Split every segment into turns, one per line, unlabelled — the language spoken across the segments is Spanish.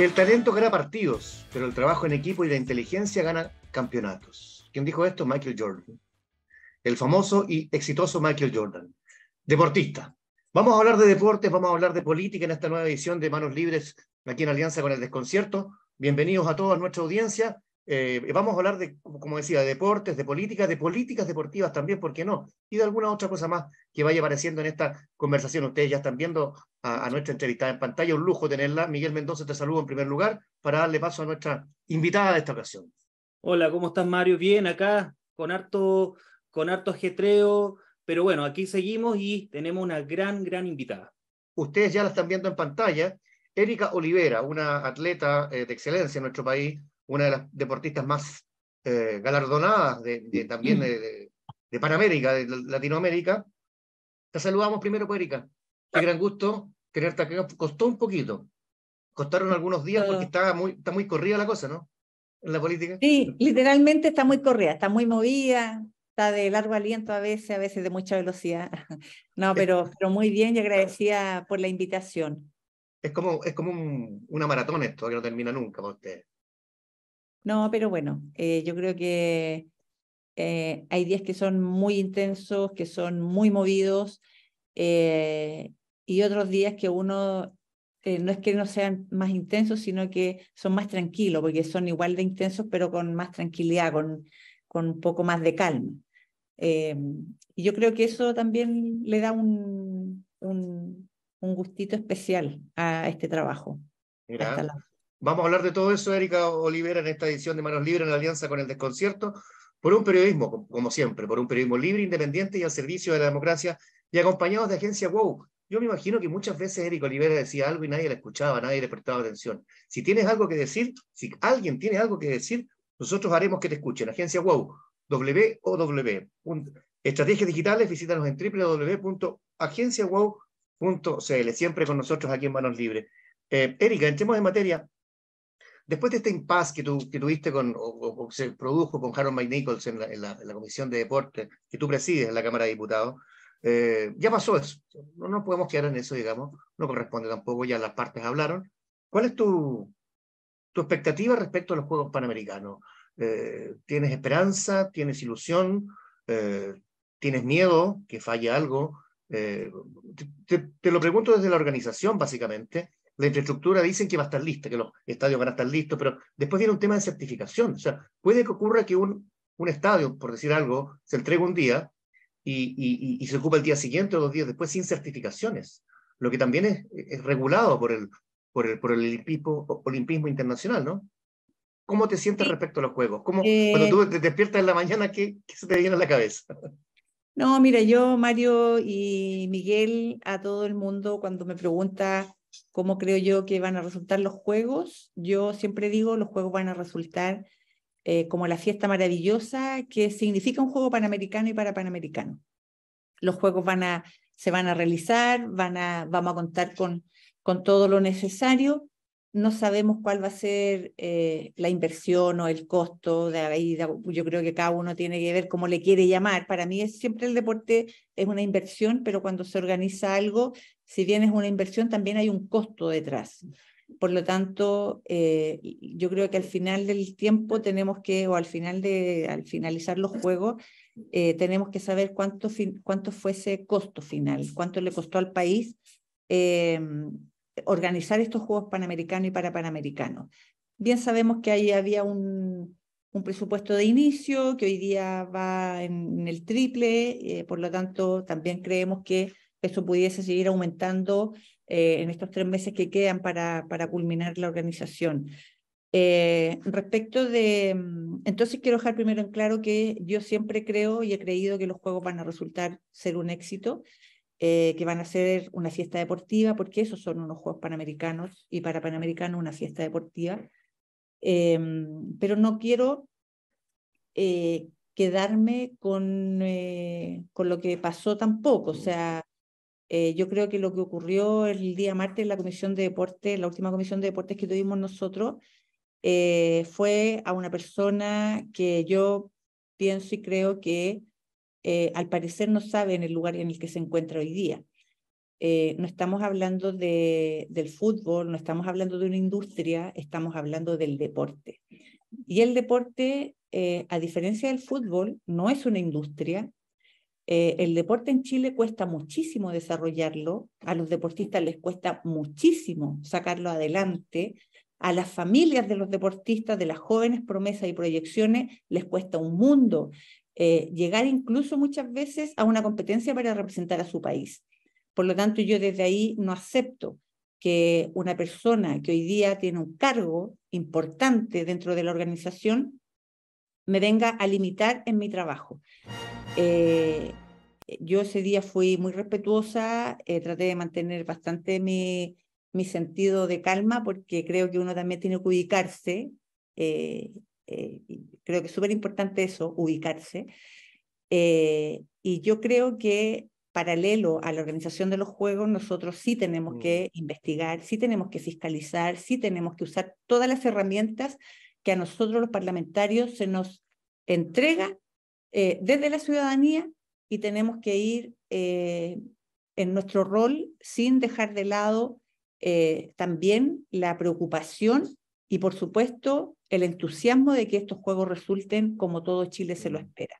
El talento gana partidos, pero el trabajo en equipo y la inteligencia gana campeonatos. ¿Quién dijo esto? Michael Jordan. El famoso y exitoso Michael Jordan. Deportista. Vamos a hablar de deportes, vamos a hablar de política en esta nueva edición de Manos Libres, aquí en Alianza con el Desconcierto. Bienvenidos a toda nuestra audiencia. Vamos a hablar de, como decía, de deportes, de políticas deportivas también, ¿por qué no? Y de alguna otra cosa más que vaya apareciendo en esta conversación. Ustedes ya están viendo a nuestra entrevistada en pantalla, un lujo tenerla. Miguel Mendoza, te saludo en primer lugar para darle paso a nuestra invitada de esta ocasión.
Hola, ¿cómo estás, Mario? Bien, acá con harto ajetreo, pero bueno, aquí seguimos y tenemos una gran invitada.
Ustedes ya la están viendo en pantalla. Erika Olivera, una atleta de excelencia en nuestro país, una de las deportistas más galardonadas también de Panamérica, de Latinoamérica. Te saludamos primero, pues, Erika. Qué gran gusto tenerte acá. Costó un poquito. Costaron algunos días porque está muy corrida la cosa, ¿no? En la política.
Sí, literalmente está muy corrida, está muy movida, está de largo aliento a veces de mucha velocidad. No, pero muy bien y agradecida por la invitación.
Es como una maratón esto, que no termina nunca para ustedes.
No, pero bueno, yo creo que hay días que son muy intensos, que son muy movidos, y otros días que uno, no es que no sean más intensos, sino que son más tranquilos, porque son igual de intensos, pero con más tranquilidad, con un poco más de calma. Y yo creo que eso también le da un gustito especial a este trabajo.
Mira, vamos a hablar de todo eso, Erika Olivera, en esta edición de Manos Libres en la Alianza con el Desconcierto, por un periodismo, como siempre, por un periodismo libre, independiente y al servicio de la democracia, y acompañados de Agencia WOW. Yo me imagino que muchas veces Erika Olivera decía algo y nadie la escuchaba, nadie le prestaba atención. Si tienes algo que decir, si alguien tiene algo que decir, nosotros haremos que te escuchen. Agencia WOW, WOW. Estrategias digitales, visítanos en www.agenciawow.cl. Siempre con nosotros aquí en Manos Libres. Erika, entremos en materia. Después de este impasse que tuviste o se produjo con Harold McNichols en la Comisión de Deportes, que tú presides en la Cámara de Diputados, ya pasó eso. No nos podemos quedar en eso, digamos. No corresponde tampoco, ya las partes hablaron. ¿Cuál es tu expectativa respecto a los Juegos Panamericanos? ¿Tienes esperanza? ¿Tienes ilusión? ¿Tienes miedo que falle algo? Te lo pregunto desde la organización, básicamente. La infraestructura dicen que va a estar lista, que los estadios van a estar listos, pero después viene un tema de certificación. O sea, puede que ocurra que un estadio, por decir algo, se entregue un día y se ocupa el día siguiente o 2 días después sin certificaciones, lo que también es regulado por el olimpismo internacional, ¿no? ¿Cómo te sientes respecto a los juegos? Cuando tú te despiertas en la mañana, ¿qué se te viene a la cabeza?
No, mira, yo, Mario y Miguel, a todo el mundo, cuando me pregunta cómo creo yo que van a resultar los juegos, yo siempre digo, los juegos van a resultar como la fiesta maravillosa que significa un juego panamericano y para panamericanos. Los juegos se van a realizar, vamos a contar con todo lo necesario. No sabemos cuál va a ser la inversión o el costo. Yo creo que cada uno tiene que ver cómo le quiere llamar. Para mí siempre el deporte es una inversión, pero cuando se organiza algo, si bien es una inversión, también hay un costo detrás. Por lo tanto, yo creo que al final del tiempo al finalizar los juegos, tenemos que saber cuánto fue ese costo final, cuánto le costó al país organizar estos Juegos Panamericanos y para Panamericanos. Bien sabemos que ahí había un presupuesto de inicio que hoy día va en el triple, por lo tanto también creemos que eso pudiese seguir aumentando en estos 3 meses que quedan para culminar la organización. Entonces quiero dejar primero en claro que yo siempre creo y he creído que los Juegos van a resultar ser un éxito, que van a ser una fiesta deportiva, porque esos son unos Juegos Panamericanos y para Panamericanos una fiesta deportiva. Pero no quiero quedarme con lo que pasó tampoco. O sea, yo creo que lo que ocurrió el día martes en la Comisión de Deportes, la última Comisión de Deportes que tuvimos nosotros, fue a una persona que yo pienso y creo que al parecer no sabe en el lugar en el que se encuentra hoy día. no estamos hablando del fútbol, no estamos hablando de una industria, estamos hablando del deporte. Y el deporte, a diferencia del fútbol, no es una industria. El deporte en Chile cuesta muchísimo desarrollarlo, a los deportistas les cuesta muchísimo sacarlo adelante, a las familias de los deportistas, de las jóvenes promesas y proyecciones, les cuesta un mundo llegar incluso muchas veces a una competencia para representar a su país. Por lo tanto, yo desde ahí no acepto que una persona que hoy día tiene un cargo importante dentro de la organización me venga a limitar en mi trabajo. Yo ese día fui muy respetuosa, traté de mantener bastante mi sentido de calma, porque creo que uno también tiene que ubicarse. Creo que es súper importante eso, ubicarse. Y yo creo que paralelo a la organización de los juegos, nosotros sí tenemos que investigar, sí tenemos que fiscalizar, sí tenemos que usar todas las herramientas que a nosotros los parlamentarios se nos entrega desde la ciudadanía, y tenemos que ir en nuestro rol sin dejar de lado también la preocupación y, por supuesto, el entusiasmo de que estos juegos resulten como todo Chile se lo espera.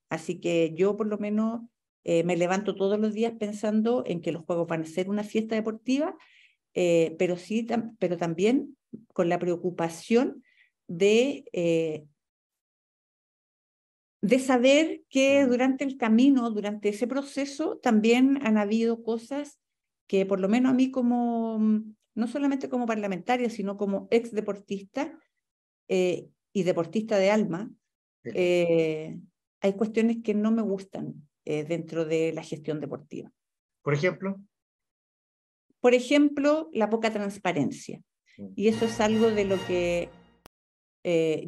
Así que yo, por lo menos, me levanto todos los días pensando en que los juegos van a ser una fiesta deportiva, pero también con la preocupación de saber que durante el camino, durante ese proceso, también han habido cosas que por lo menos a mí como, no solamente como parlamentaria, sino como ex deportista y deportista de alma, hay cuestiones que no me gustan dentro de la gestión deportiva.
Por ejemplo.
Por ejemplo, la poca transparencia. Y eso es algo de lo que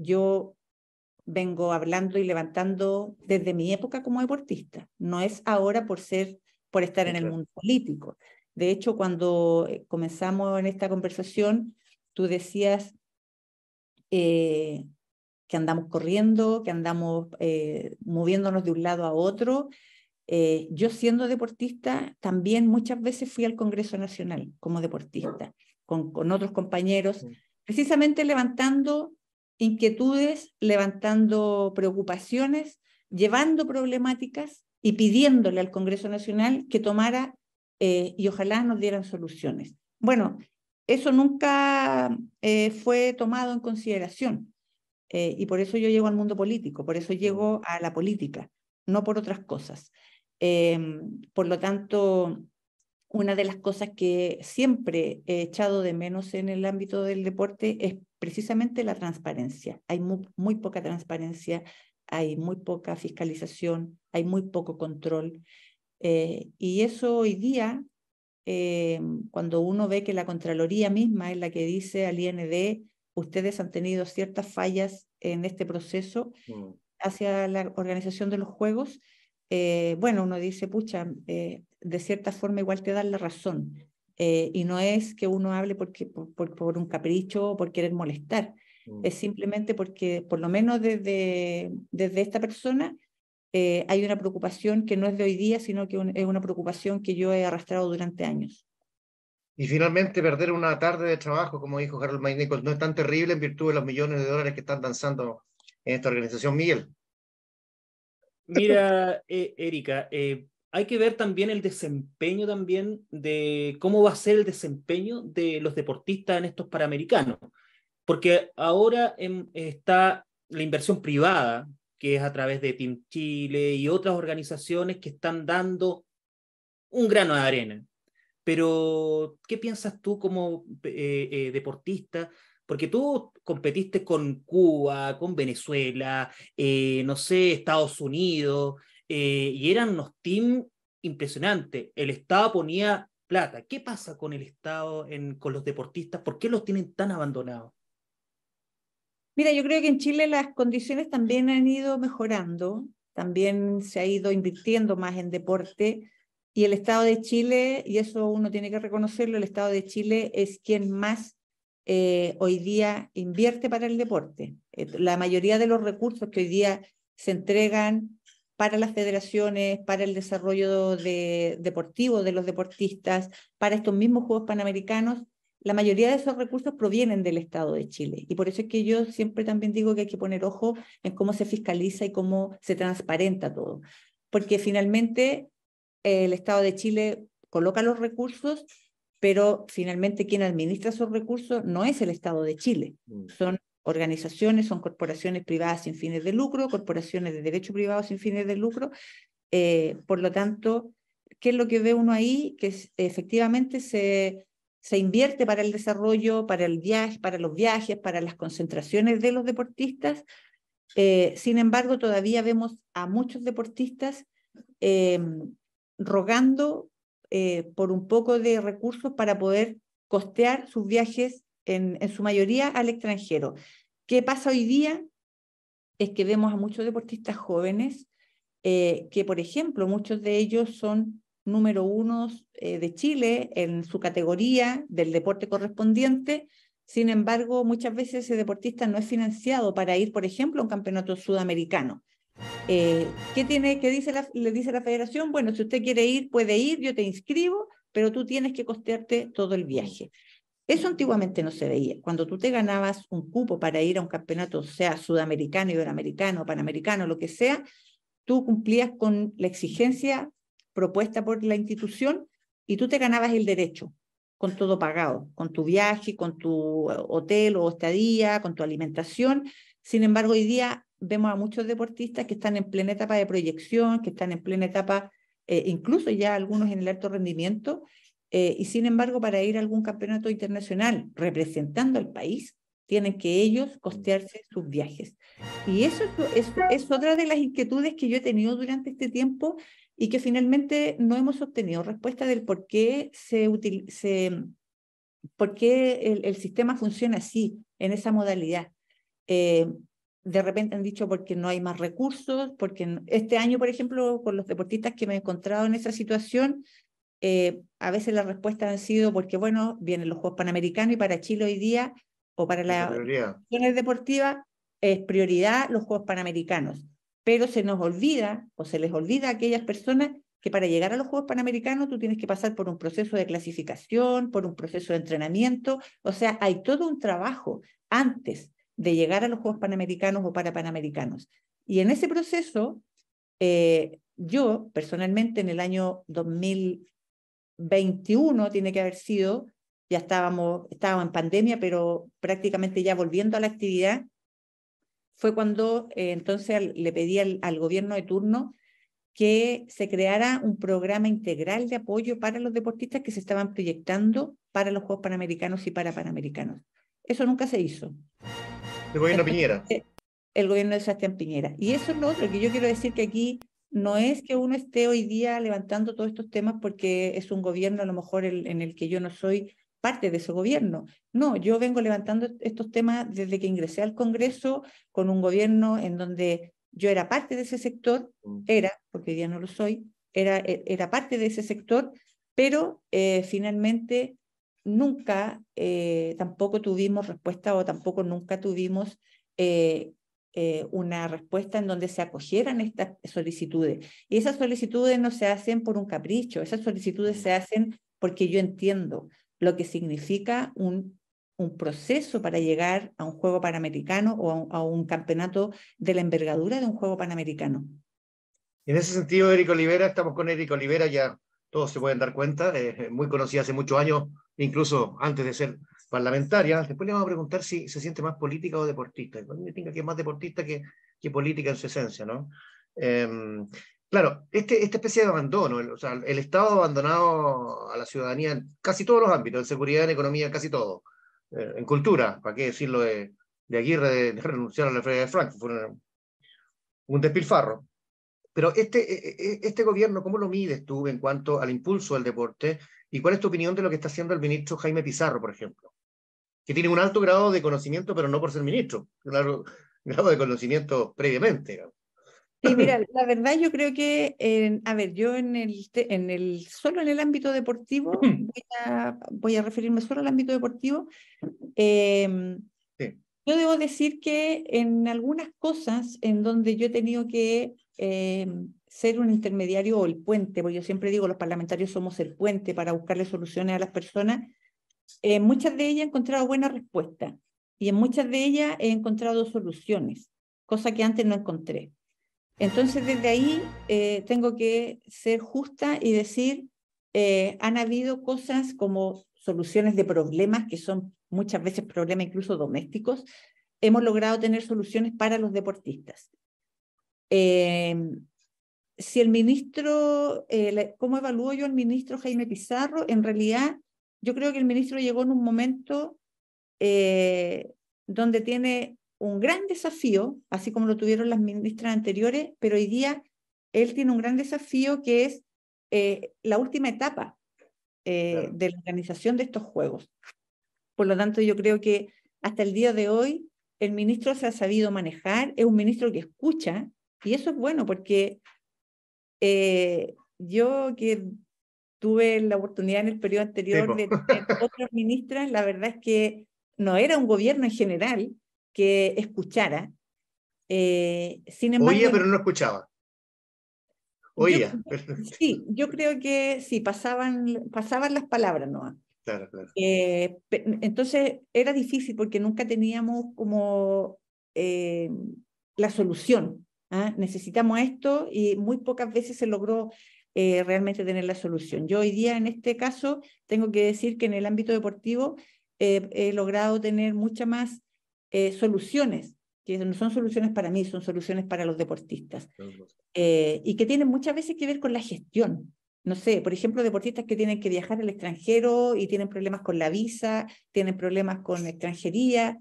yo vengo hablando y levantando desde mi época como deportista. No es ahora por estar en el mundo político. De hecho, cuando comenzamos en esta conversación, tú decías que andamos corriendo, que andamos moviéndonos de un lado a otro. Yo, siendo deportista, también muchas veces fui al Congreso Nacional como deportista, con otros compañeros, precisamente levantando inquietudes, levantando preocupaciones, llevando problemáticas y pidiéndole al Congreso Nacional que tomara y ojalá nos dieran soluciones. Bueno, eso nunca fue tomado en consideración y por eso yo llego al mundo político, por eso llego a la política, no por otras cosas. Por lo tanto, una de las cosas que siempre he echado de menos en el ámbito del deporte es precisamente la transparencia. Hay muy poca transparencia, hay muy poca fiscalización, hay muy poco control. Y eso hoy día, cuando uno ve que la Contraloría misma es la que dice al IND, ustedes han tenido ciertas fallas en este proceso hacia la organización de los juegos, bueno, uno dice, pucha, de cierta forma igual te dan la razón. Y no es que uno hable por un capricho o por querer molestar. Es simplemente porque, por lo menos desde esta persona, hay una preocupación que no es de hoy día, sino que es una preocupación que yo he arrastrado durante años.
Y finalmente, perder una tarde de trabajo, como dijo Harold Mike Nichols, no es tan terrible en virtud de los millones de dólares que están danzando en esta organización, Miguel.
Mira, Erika, hay que ver también el desempeño también de cómo va a ser el desempeño de los deportistas en estos Panamericanos, porque ahora está la inversión privada, que es a través de Team Chile y otras organizaciones que están dando un grano de arena. Pero, ¿qué piensas tú como deportista? Porque tú competiste con Cuba, con Venezuela, no sé, Estados Unidos, y eran unos teams impresionantes. El Estado ponía plata. ¿Qué pasa con el Estado, con los deportistas? ¿Por qué los tienen tan abandonados?
Mira, yo creo que en Chile las condiciones también han ido mejorando, también se ha ido invirtiendo más en deporte, y el Estado de Chile, y eso uno tiene que reconocerlo, el Estado de Chile es quien más hoy día invierte para el deporte. La mayoría de los recursos que hoy día se entregan para las federaciones, para el desarrollo deportivo de los deportistas, para estos mismos Juegos Panamericanos, la mayoría de esos recursos provienen del Estado de Chile. Y por eso es que yo siempre también digo que hay que poner ojo en cómo se fiscaliza y cómo se transparenta todo. Porque finalmente el Estado de Chile coloca los recursos, pero finalmente quien administra esos recursos no es el Estado de Chile. Son organizaciones, son corporaciones privadas sin fines de lucro, corporaciones de derecho privado sin fines de lucro. Por lo tanto, ¿qué es lo que ve uno ahí? Que efectivamente se invierte para el desarrollo, para el viaje, para los viajes, para las concentraciones de los deportistas. Sin embargo, todavía vemos a muchos deportistas rogando por un poco de recursos para poder costear sus viajes en su mayoría al extranjero. ¿Qué pasa hoy día? Es que vemos a muchos deportistas jóvenes que, por ejemplo, muchos de ellos son número 1 de Chile en su categoría del deporte correspondiente. Sin embargo, muchas veces ese deportista no es financiado para ir, por ejemplo, a un campeonato sudamericano. ¿Qué le dice la federación? Bueno, si usted quiere ir, puede ir, yo te inscribo, pero tú tienes que costearte todo el viaje. Eso antiguamente no se veía. Cuando tú te ganabas un cupo para ir a un campeonato, sea sudamericano, iberoamericano, panamericano, lo que sea, tú cumplías con la exigencia propuesta por la institución y tú te ganabas el derecho, con todo pagado, con tu viaje, con tu hotel o estadía, con tu alimentación. Sin embargo, hoy día vemos a muchos deportistas que están en plena etapa de proyección, que están en plena etapa, incluso ya algunos en el alto rendimiento, y sin embargo, para ir a algún campeonato internacional representando al país, tienen que ellos costearse sus viajes. Y eso es otra de las inquietudes que yo he tenido durante este tiempo y que finalmente no hemos obtenido respuesta del por qué por qué el sistema funciona así, en esa modalidad. De repente han dicho porque no hay más recursos, porque este año, por ejemplo, con los deportistas que me he encontrado en esa situación, a veces las respuestas han sido porque, bueno, vienen los Juegos Panamericanos y para Chile hoy día, o para las instituciones deportivas, es prioridad los Juegos Panamericanos. Pero se nos olvida, o se les olvida a aquellas personas que para llegar a los Juegos Panamericanos tú tienes que pasar por un proceso de clasificación, por un proceso de entrenamiento, o sea, hay todo un trabajo antes de llegar a los Juegos Panamericanos o para Panamericanos. Y en ese proceso, yo personalmente en el año 2021 tiene que haber sido, ya estábamos en pandemia, pero prácticamente ya volviendo a la actividad, fue cuando entonces le pedí al gobierno de turno que se creara un programa integral de apoyo para los deportistas que se estaban proyectando para los Juegos Panamericanos y para Panamericanos. Eso nunca se hizo.
El gobierno Piñera.
El gobierno de Sebastián Piñera. Y eso es lo otro, que yo quiero decir que aquí no es que uno esté hoy día levantando todos estos temas porque es un gobierno a lo mejor en el que yo no soy parte de ese gobierno. No, yo vengo levantando estos temas desde que ingresé al Congreso con un gobierno en donde yo era parte de ese sector, porque hoy día no lo soy, era parte de ese sector, pero finalmente nunca tampoco tuvimos respuesta o tampoco nunca tuvimos una respuesta en donde se acogieran estas solicitudes. Y esas solicitudes no se hacen por un capricho, esas solicitudes se hacen porque yo entiendo lo que significa un proceso para llegar a un juego panamericano o a un campeonato de la envergadura de un juego panamericano.
En ese sentido, Erika Olivera, estamos con Erika Olivera, ya todos se pueden dar cuenta, muy conocida hace muchos años, incluso antes de ser parlamentaria. Después le vamos a preguntar si se siente más política o deportista. Me tinca que es más deportista que política en su esencia, ¿no? Claro, esta especie de abandono, o sea, el Estado abandonado a la ciudadanía en casi todos los ámbitos, en seguridad, en economía, en casi todo. En cultura, ¿para qué decirlo de Aguirre, de renunciar a la Feria de Frankfurt? Fue un despilfarro. Pero este gobierno, ¿cómo lo mides tú en cuanto al impulso del deporte? ¿Y cuál es tu opinión de lo que está haciendo el ministro Jaime Pizarro, por ejemplo? Que tiene un alto grado de conocimiento, pero no por ser ministro, un alto grado de conocimiento previamente, digamos.
Sí, mira, la verdad yo creo que, a ver, yo solo en el ámbito deportivo, voy a referirme solo al ámbito deportivo,
Sí.
yo debo decir que en algunas cosas en donde yo he tenido que ser un intermediario o el puente, porque yo siempre digo, los parlamentarios somos el puente para buscarle soluciones a las personas. En muchas de ellas he encontrado buenas respuestas y en muchas de ellas he encontrado soluciones, cosa que antes no encontré. Entonces, desde ahí tengo que ser justa y decir, han habido cosas como soluciones de problemas, que son muchas veces problemas incluso domésticos. Hemos logrado tener soluciones para los deportistas. Si el ministro, ¿cómo evalúo yo al ministro Jaime Pizarro? En realidad, yo creo que el ministro llegó en un momento donde tiene un gran desafío, así como lo tuvieron las ministras anteriores, pero hoy día él tiene un gran desafío que es la última etapa
Claro.
de la organización de estos Juegos. Por lo tanto, yo creo que hasta el día de hoy el ministro se ha sabido manejar, es un ministro que escucha, y eso es bueno porque yo que tuve la oportunidad en el periodo
Sí,
anterior
po.
de tener otras ministras, la verdad es que no era un gobierno en general que escuchara. Sin embargo,
Oía, pero no escuchaba.
yo,
Oía.
sí, yo creo que sí, pasaban las palabras, ¿no?
Claro, claro.
Entonces era difícil porque nunca teníamos como la solución. ¿Ah? Necesitamos esto y muy pocas veces se logró realmente tener la solución. Yo hoy día en este caso tengo que decir que en el ámbito deportivo he logrado tener muchas más soluciones, que no son soluciones para mí, son soluciones para los deportistas, y que tienen muchas veces que ver con la gestión. No sé, por ejemplo, deportistas que tienen que viajar al extranjero y tienen problemas con la visa, tienen problemas con extranjería,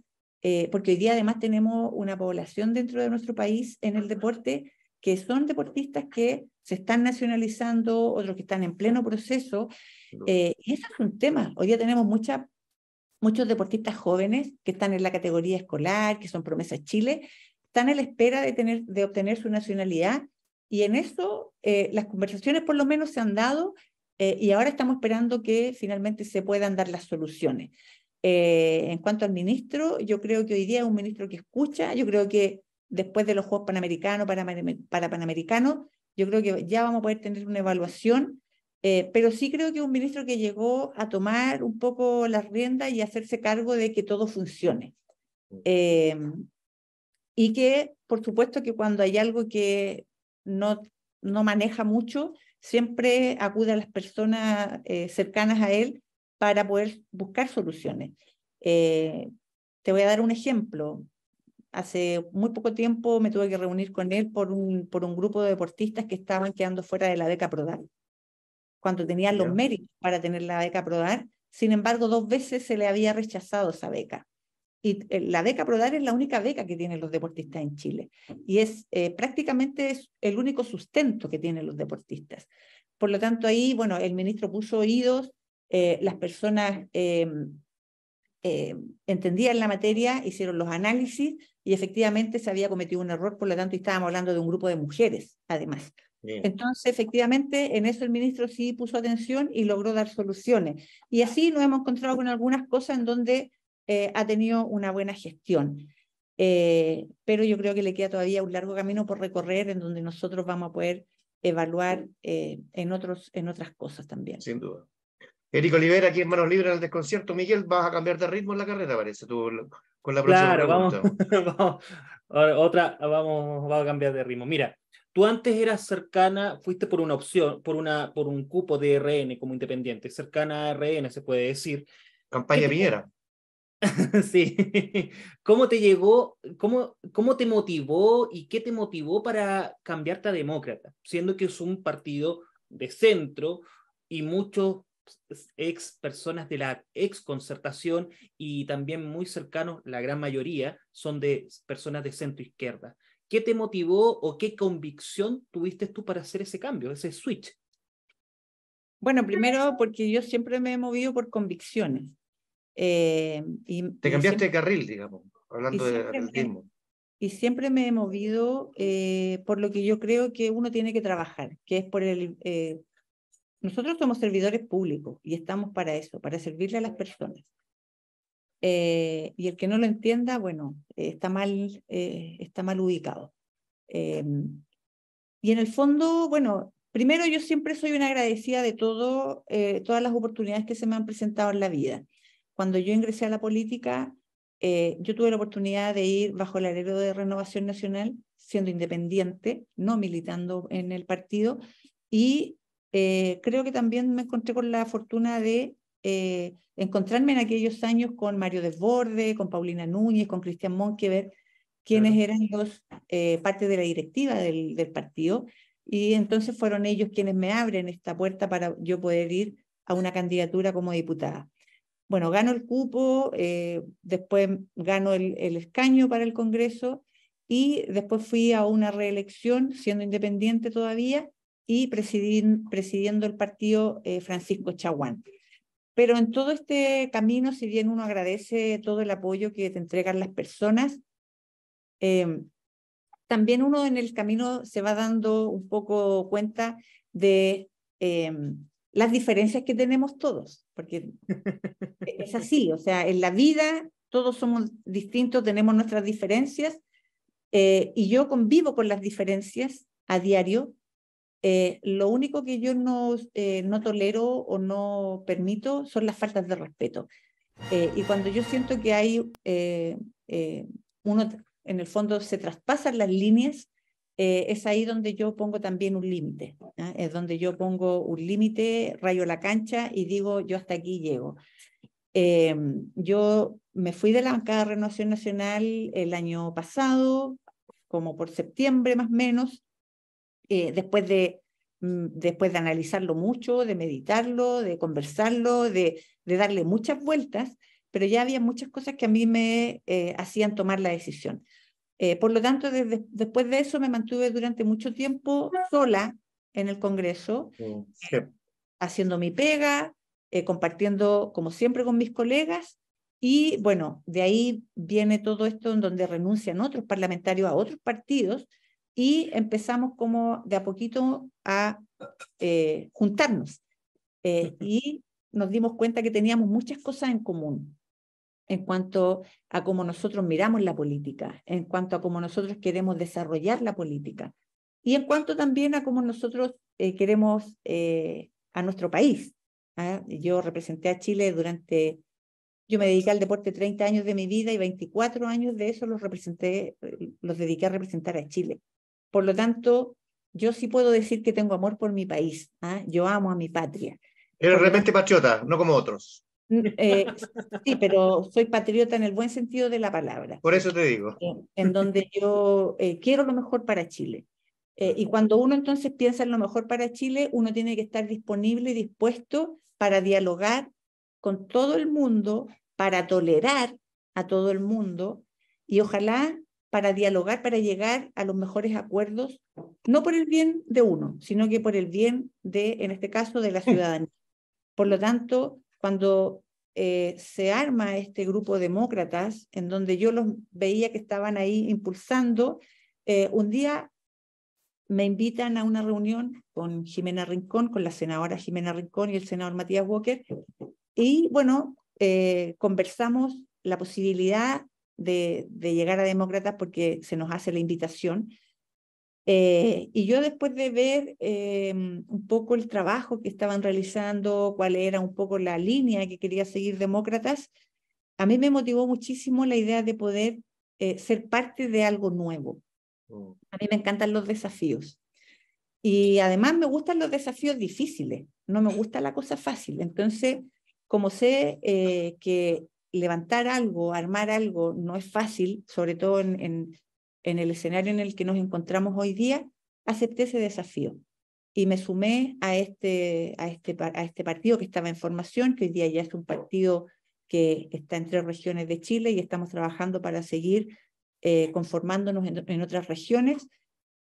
porque hoy día además tenemos una población dentro de nuestro país en el deporte que son deportistas que se están nacionalizando, otros que están en pleno proceso, y eso es un tema. Hoy día tenemos muchos deportistas jóvenes que están en la categoría escolar, que son promesas Chile, están a la espera de obtener su nacionalidad, y en eso las conversaciones por lo menos se han dado, y ahora estamos esperando que finalmente se puedan dar las soluciones. En cuanto al ministro, yo creo que hoy día es un ministro que escucha, yo creo que después de los Juegos Panamericanos, para Panamericanos, yo creo que ya vamos a poder tener una evaluación, pero sí creo que es un ministro que llegó a tomar un poco las riendas y hacerse cargo de que todo funcione. Y que, por supuesto, que cuando hay algo que no maneja mucho, siempre acude a las personas cercanas a él para poder buscar soluciones. Te voy a dar un ejemplo. Hace muy poco tiempo me tuve que reunir con él por un grupo de deportistas que estaban quedando fuera de la beca PRODAR, cuando tenían los méritos para tener la beca PRODAR. Sin embargo, 2 veces se le había rechazado esa beca. Y la beca PRODAR es la única beca que tienen los deportistas en Chile. Y prácticamente es el único sustento que tienen los deportistas. Por lo tanto, ahí, bueno, el ministro puso oídos, las personas entendían la materia, hicieron los análisis y efectivamente se había cometido un error, por lo tanto estábamos hablando de un grupo de mujeres, además. Bien. Entonces, efectivamente, en eso el ministro sí puso atención y logró dar soluciones. Y así nos hemos encontrado con algunas cosas en donde ha tenido una buena gestión. Pero yo creo que le queda todavía un largo camino por recorrer en donde nosotros vamos a poder evaluar en otras cosas también.
Sin duda. Eric Olivera, aquí en Manos Libres en el Desconcierto. Miguel, vas a cambiar de ritmo en la carrera, parece, tú, con la próxima pregunta.
Vamos a cambiar de ritmo. Mira, tú antes eras cercana, fuiste por una opción, por un cupo de RN como independiente, cercana a RN, se puede decir.
Campaña Piñera.
Sí. ¿Cómo te llegó, cómo te motivó y qué te motivó para cambiarte a demócrata? Siendo que es un partido de centro y muchos ex personas de la ex concertación y también muy cercanos, la gran mayoría, son de personas de centro izquierda. ¿Qué te motivó o qué convicción tuviste tú para hacer ese cambio, ese switch?
Bueno, primero porque yo siempre me he movido por convicciones.
Te cambiaste de carril, digamos, hablando de atletismo.
Y siempre me he movido por lo que yo creo que uno tiene que trabajar, que es por nosotros somos servidores públicos y estamos para eso, para servirle a las personas. Y el que no lo entienda, bueno, está mal ubicado. Y en el fondo, bueno, primero yo siempre soy una agradecida de todo, todas las oportunidades que se me han presentado en la vida. Cuando yo ingresé a la política, yo tuve la oportunidad de ir bajo el alero de Renovación Nacional, siendo independiente, no militando en el partido, y creo que también me encontré con la fortuna de encontrarme en aquellos años con Mario Desbordes, con Paulina Núñez, con Cristian Monkever, quienes eran parte de la directiva del partido, y entonces fueron ellos quienes me abren esta puerta para yo poder ir a una candidatura como diputada. Bueno, gano el cupo, después gano el escaño para el Congreso, y después fui a una reelección, siendo independiente todavía, y presidiendo el partido Francisco Chaguán. Pero en todo este camino, si bien uno agradece todo el apoyo que te entregan las personas, también uno en el camino se va dando un poco cuenta de las diferencias que tenemos todos, porque es así, o sea, en la vida todos somos distintos, tenemos nuestras diferencias, y yo convivo con las diferencias a diario. Lo único que yo no tolero o no permito son las faltas de respeto. Y cuando yo siento que hay uno, en el fondo se traspasan las líneas, es ahí donde yo pongo también un límite, ¿eh? Es donde yo pongo un límite, rayo la cancha y digo, yo hasta aquí llego. Yo me fui de la bancada de Renovación Nacional el año pasado, como por septiembre más o menos, después de analizarlo mucho, de meditarlo, de conversarlo, de darle muchas vueltas, pero ya había muchas cosas que a mí me hacían tomar la decisión. Por lo tanto, después de eso me mantuve durante mucho tiempo sola en el Congreso,
Sí.
haciendo mi pega, compartiendo como siempre con mis colegas, y bueno, de ahí viene todo esto en donde renuncian otros parlamentarios a otros partidos, y empezamos como de a poquito a juntarnos, y nos dimos cuenta que teníamos muchas cosas en común en cuanto a cómo nosotros miramos la política, en cuanto a cómo nosotros queremos desarrollar la política, y en cuanto también a cómo nosotros queremos a nuestro país. Yo representé a Chile yo me dediqué al deporte 30 años de mi vida, y 24 años de eso los dediqué a representar a Chile. Por lo tanto, yo sí puedo decir que tengo amor por mi país. Yo amo a mi patria.
Eres
Por lo
realmente
tanto,
patriota, no como otros.
eh, sí, pero soy patriota en el buen sentido de la palabra,
Por eso te digo.
en donde yo quiero lo mejor para Chile. Y cuando uno entonces piensa en lo mejor para Chile, uno tiene que estar disponible y dispuesto para dialogar con todo el mundo, para tolerar a todo el mundo, y ojalá para dialogar, para llegar a los mejores acuerdos, no por el bien de uno, sino que por el bien de, en este caso, de la ciudadanía. Por lo tanto, cuando se arma este grupo de demócratas, en donde yo los veía que estaban ahí impulsando, un día me invitan a una reunión con Jimena Rincón, con la senadora Jimena Rincón y el senador Matías Walker, y bueno, conversamos la posibilidad de llegar a demócratas porque se nos hace la invitación. Y yo, después de ver un poco el trabajo que estaban realizando, cuál era un poco la línea que quería seguir Demócratas, a mí me motivó muchísimo la idea de poder ser parte de algo nuevo. A mí me encantan los desafíos. Y además me gustan los desafíos difíciles, no me gusta la cosa fácil. Entonces, como sé que levantar algo, armar algo no es fácil, sobre todo en el escenario en el que nos encontramos hoy día, acepté ese desafío y me sumé a este partido que estaba en formación, que hoy día ya es un partido que está en 3 regiones de Chile, y estamos trabajando para seguir conformándonos en otras regiones.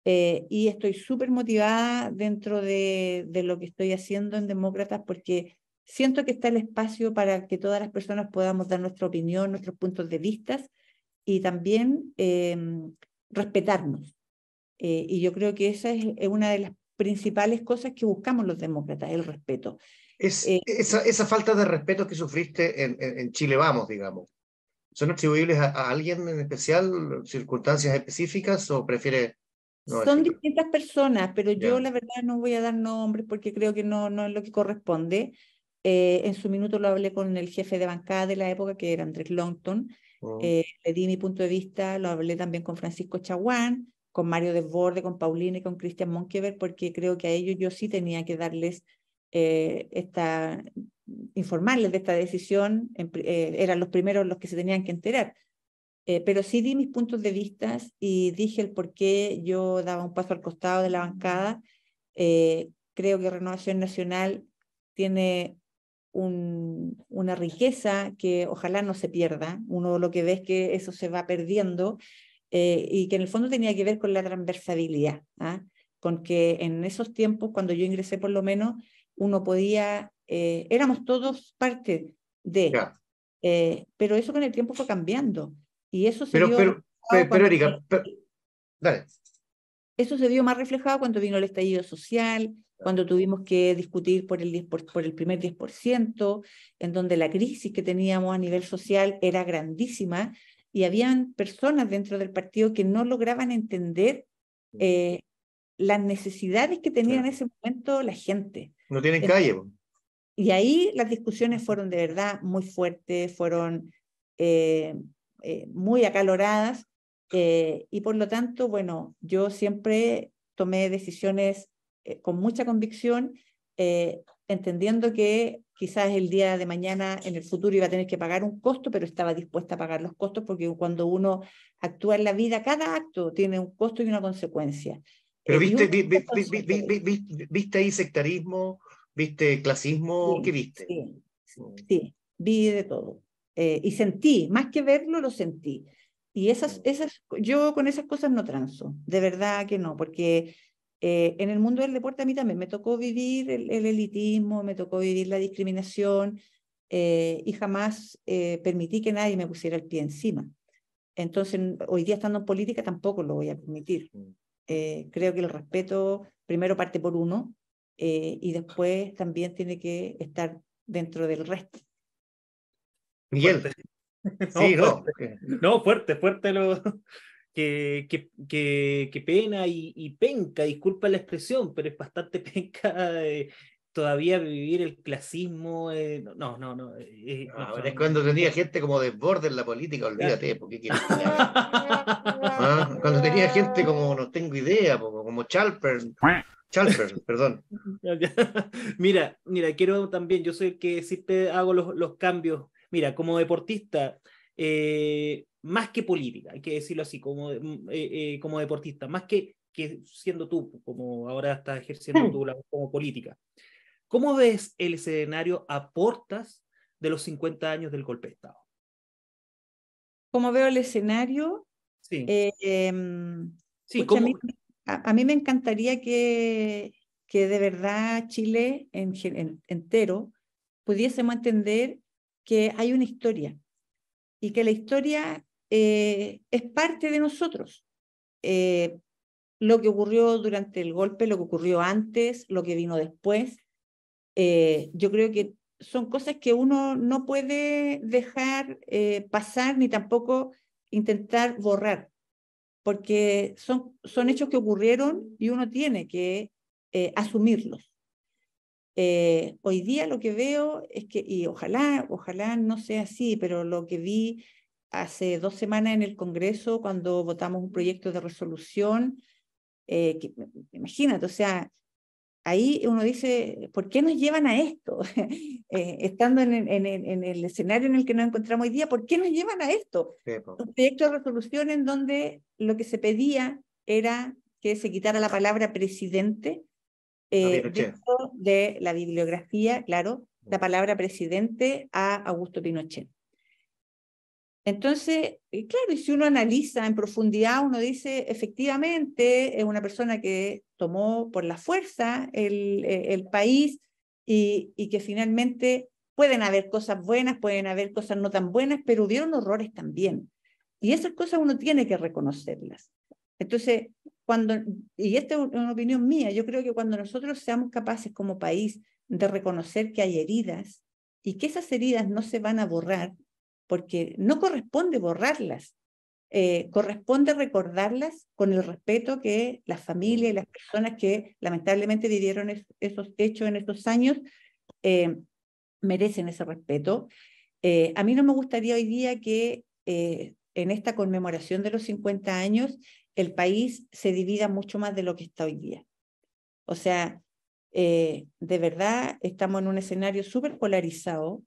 Y estoy súper motivada dentro de lo que estoy haciendo en Demócratas, porque siento que está el espacio para que todas las personas podamos dar nuestra opinión, nuestros puntos de vista, y también respetarnos. Y yo creo que esa es una de las principales cosas que buscamos los demócratas, el respeto.
Esa falta de respeto que sufriste en Chile Vamos, digamos, ¿son atribuibles a alguien en especial, circunstancias específicas, o prefieres No,
Son
sí,
distintas personas, pero yo
ya.
la verdad no voy a dar nombres porque creo que no es lo que corresponde. En su minuto lo hablé con el jefe de bancada de la época, que era Andrés Longton.
Mm.
Le di mi punto de vista, lo hablé también con Francisco Chaguán, con Mario Desbordes, con Paulina y con Cristian Monkever, porque creo que a ellos yo sí tenía que darles informarles de esta decisión. Eran los primeros los que se tenían que enterar. Pero sí di mis puntos de vista y dije el por qué yo daba un paso al costado de la bancada. Creo que Renovación Nacional tiene una riqueza que ojalá no se pierda. Uno lo que ve es que eso se va perdiendo y que en el fondo tenía que ver con la transversalidad, ¿ah? Con que en esos tiempos, cuando yo ingresé por lo menos, uno podía, éramos todos parte de,
Ya.
pero eso con el tiempo fue cambiando. Y eso se
Pero,
vio
pero,
reflejado
pero,
cuando
Erika, dale.
eso se vio más reflejado cuando vino el estallido social, cuando tuvimos que discutir por el primer 10%, en donde la crisis que teníamos a nivel social era grandísima y habían personas dentro del partido que no lograban entender eh, las necesidades que tenía en ese momento la gente.
No tienen calle, po.
Y ahí las discusiones fueron de verdad muy fuertes, fueron eh, muy acaloradas y por lo tanto, bueno, yo siempre tomé decisiones con mucha convicción, entendiendo que quizás el día de mañana en el futuro iba a tener que pagar un costo, pero estaba dispuesta a pagar los costos porque cuando uno actúa en la vida, cada acto tiene un costo y una consecuencia.
Pero
Y uno
viste ahí sectarismo, viste clasismo, ¿qué
sí,
viste?
sí, sí, vi de todo. Y sentí, más que verlo, lo sentí. Y yo con esas cosas no transo, de verdad que no, porque en el mundo del deporte a mí también me tocó vivir el elitismo, me tocó vivir la discriminación y jamás permití que nadie me pusiera el pie encima. Entonces, hoy día estando en política tampoco lo voy a permitir. Creo que el respeto primero parte por uno y después también tiene que estar dentro del resto.
Miguel,
Fuerte. No,
sí, no.
fuerte. No, fuerte, fuerte lo que pena y penca, disculpa la expresión, pero es bastante penca todavía vivir el clasismo.
Ahora es cuando tenía gente como Desbordes en la política, olvídate, ¿por qué quieres que te hable? ¿Ah? Cuando tenía gente como, no tengo idea, como Chalper, perdón.
Mira, quiero también, yo soy el que siempre hago los cambios. Mira, como deportista, más que política, hay que decirlo así, como deportista, más que siendo tú, como ahora estás ejerciendo tú como política. ¿Cómo ves el escenario a portas de los 50 años del golpe de Estado?
Como veo el escenario,
Sí, sí,
pucha,
¿cómo?
a mí me encantaría que de verdad Chile entero pudiésemos entender que hay una historia y que la historia es parte de nosotros. Lo que ocurrió durante el golpe, lo que ocurrió antes, lo que vino después, yo creo que son cosas que uno no puede dejar pasar ni tampoco intentar borrar, porque son hechos que ocurrieron y uno tiene que asumirlos. Hoy día lo que veo es que, y ojalá no sea así, pero lo que vi hace 2 semanas en el Congreso, cuando votamos un proyecto de resolución, imagínate, o sea, ahí uno dice, ¿por qué nos llevan a esto? Estando en el escenario en el que nos encontramos hoy día, ¿por qué nos llevan a esto?
Sí,
Un proyecto de resolución en donde lo que se pedía era que se quitara la palabra presidente
a Pinochet.
dentro de la bibliografía, claro, la palabra presidente a Augusto Pinochet. Entonces, claro, y si uno analiza en profundidad, uno dice, efectivamente, es una persona que tomó por la fuerza el país y que finalmente pueden haber cosas buenas, pueden haber cosas no tan buenas, pero hubieron horrores también. Y esas cosas uno tiene que reconocerlas. Entonces, y esta es una opinión mía, yo creo que cuando nosotros seamos capaces como país de reconocer que hay heridas y que esas heridas no se van a borrar, porque no corresponde borrarlas, corresponde recordarlas con el respeto que las familias y las personas que lamentablemente vivieron esos hechos en estos años merecen ese respeto. A mí no me gustaría hoy día que en esta conmemoración de los 50 años el país se divida mucho más de lo que está hoy día. O sea, de verdad estamos en un escenario súper polarizado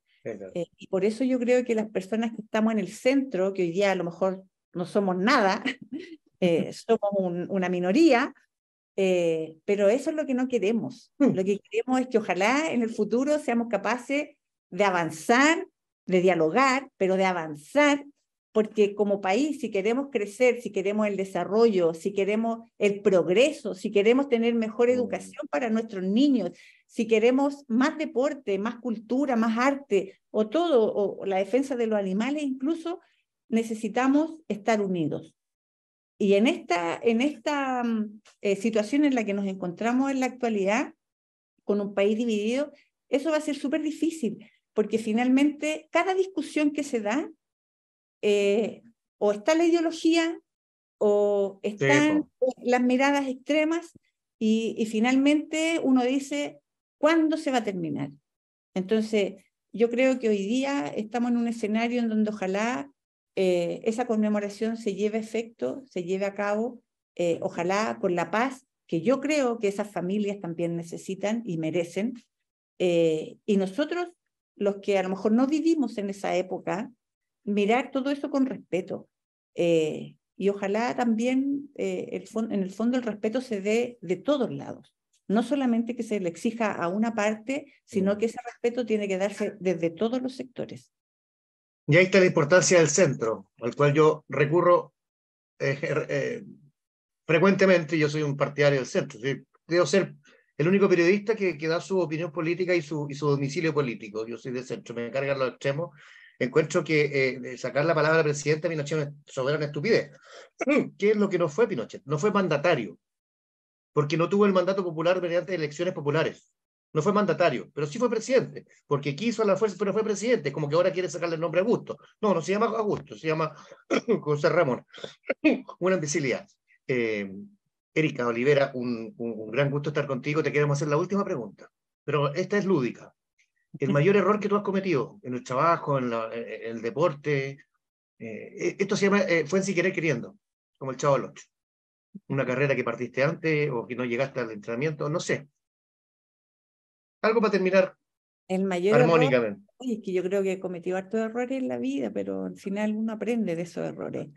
y por eso yo creo que las personas que estamos en el centro, que hoy día a lo mejor no somos nada, somos una minoría, pero eso es lo que no queremos. Lo que queremos es que ojalá en el futuro seamos capaces de avanzar, de dialogar, pero de avanzar, porque como país, si queremos crecer, si queremos el desarrollo, si queremos el progreso, si queremos tener mejor educación para nuestros niños, si queremos más deporte, más cultura, más arte, o todo, o la defensa de los animales incluso, necesitamos estar unidos. Y en esta situación en la que nos encontramos en la actualidad, con un país dividido, eso va a ser súper difícil, porque finalmente cada discusión que se da, o está la ideología, o están las miradas extremas, y finalmente uno dice, ¿cuándo se va a terminar? Entonces, yo creo que hoy día estamos en un escenario en donde ojalá esa conmemoración se lleve a efecto, se lleve a cabo, ojalá con la paz, que yo creo que esas familias también necesitan y merecen. Y nosotros, los que a lo mejor no vivimos en esa época, mirar todo eso con respeto. Y ojalá también en el fondo el respeto se dé de todos lados. No solamente que se le exija a una parte, sino que ese respeto tiene que darse desde todos los sectores.
Y ahí está la importancia del centro, al cual yo recurro frecuentemente. Yo soy un partidario del centro. Debo ser el único periodista que da su opinión política y su domicilio político. Yo soy de centro, me cargan los extremos. Encuentro que sacar la palabra presidente a Pinochet es soberana estupidez. ¿Qué es lo que no fue Pinochet? No fue mandatario, porque no tuvo el mandato popular mediante elecciones populares. No fue mandatario, pero sí fue presidente, porque quiso a la fuerza, pero fue presidente, como que ahora quiere sacarle el nombre a Augusto. No, no se llama Augusto, se llama José Ramón. Una imbecilidad. Erika Olivera, un gran gusto estar contigo. Te queremos hacer la última pregunta, pero esta es lúdica. El mayor error que tú has cometido en el trabajo, en el deporte, esto se llama, fue en sin querer queriendo, como el Chavo del Ocho. Una carrera que partiste antes o que no llegaste al entrenamiento, no sé. Algo para terminar
el mayor
armónicamente.
Error, es que yo creo que he cometido hartos errores en la vida, pero al final uno aprende de esos errores.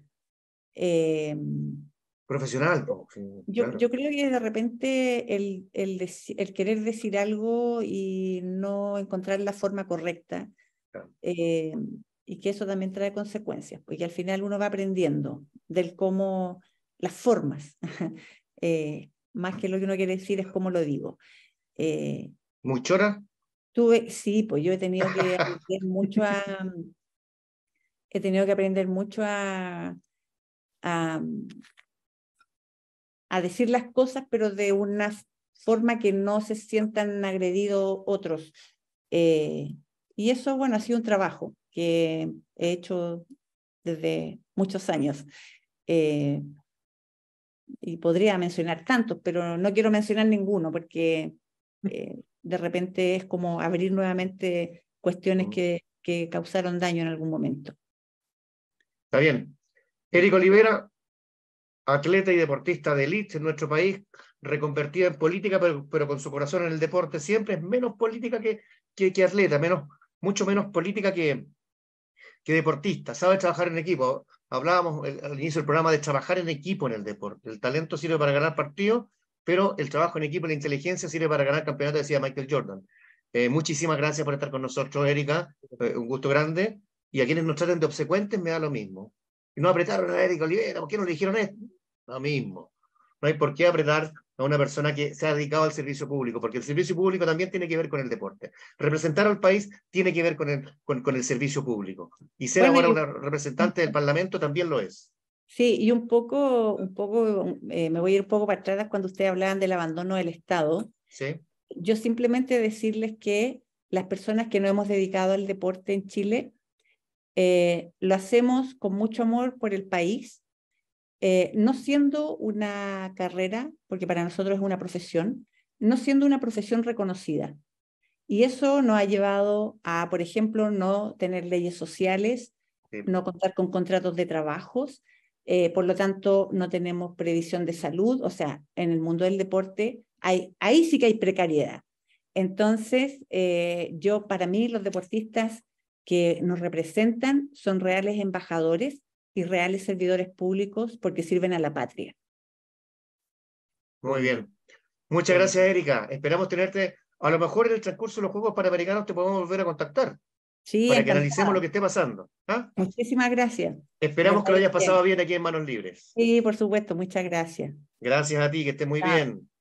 Profesional. Sí, claro.
Yo creo que de repente el querer decir algo y no encontrar la forma correcta,
Claro.
y que eso también trae consecuencias, porque al final uno va aprendiendo del cómo, las formas, más que lo que uno quiere decir es cómo lo digo.
¿Muy chora?
Sí, pues yo he tenido que aprender mucho a decir las cosas, pero de una forma que no se sientan agredidos otros. Y eso, bueno, ha sido un trabajo que he hecho desde muchos años. Y podría mencionar tantos, pero no quiero mencionar ninguno, porque de repente es como abrir nuevamente cuestiones que causaron daño en algún momento.
Está bien. Erika Olivera, atleta y deportista de élite en nuestro país, reconvertida en política, pero con su corazón en el deporte, siempre es menos política que atleta, mucho menos política que deportista, sabe trabajar en equipo. Hablábamos al inicio del programa de trabajar en equipo en el deporte. El talento sirve para ganar partidos, pero el trabajo en equipo y la inteligencia sirve para ganar campeonatos, decía Michael Jordan. Muchísimas gracias por estar con nosotros, Erika. Un gusto grande. Y a quienes nos traten de obsecuentes me da lo mismo. Y no apretaron a Erika Olivera, ¿por qué no le dijeron esto? Lo mismo. No hay por qué apretar a una persona que se ha dedicado al servicio público, porque el servicio público también tiene que ver con el deporte. Representar al país tiene que ver con el servicio público. Y ser ahora una representante del Parlamento también lo es.
Sí, y me voy a ir un poco para atrás cuando ustedes hablaban del abandono del Estado.
¿Sí?
Yo simplemente decirles que las personas que no hemos dedicado al deporte en Chile, Lo hacemos con mucho amor por el país, no siendo una carrera, porque para nosotros es una profesión, no siendo una profesión reconocida. Y eso nos ha llevado a, por ejemplo, no tener leyes sociales, no contar con contratos de trabajos, por lo tanto, no tenemos previsión de salud, o sea, en el mundo del deporte, ahí sí que hay precariedad. Entonces, para mí, los deportistas que nos representan son reales embajadores y reales servidores públicos porque sirven a la patria.
Muy bien. Muchas gracias, Erika. Esperamos tenerte, a lo mejor en el transcurso de los Juegos Panamericanos te podemos volver a contactar
Sí,
para que
encantada.
analicemos lo que esté pasando. ¿Ah?
Muchísimas gracias.
Esperamos que lo hayas pasado bien aquí en Manos Libres.
Sí, por supuesto, muchas gracias.
Gracias a ti, que estés muy
Chao.
bien.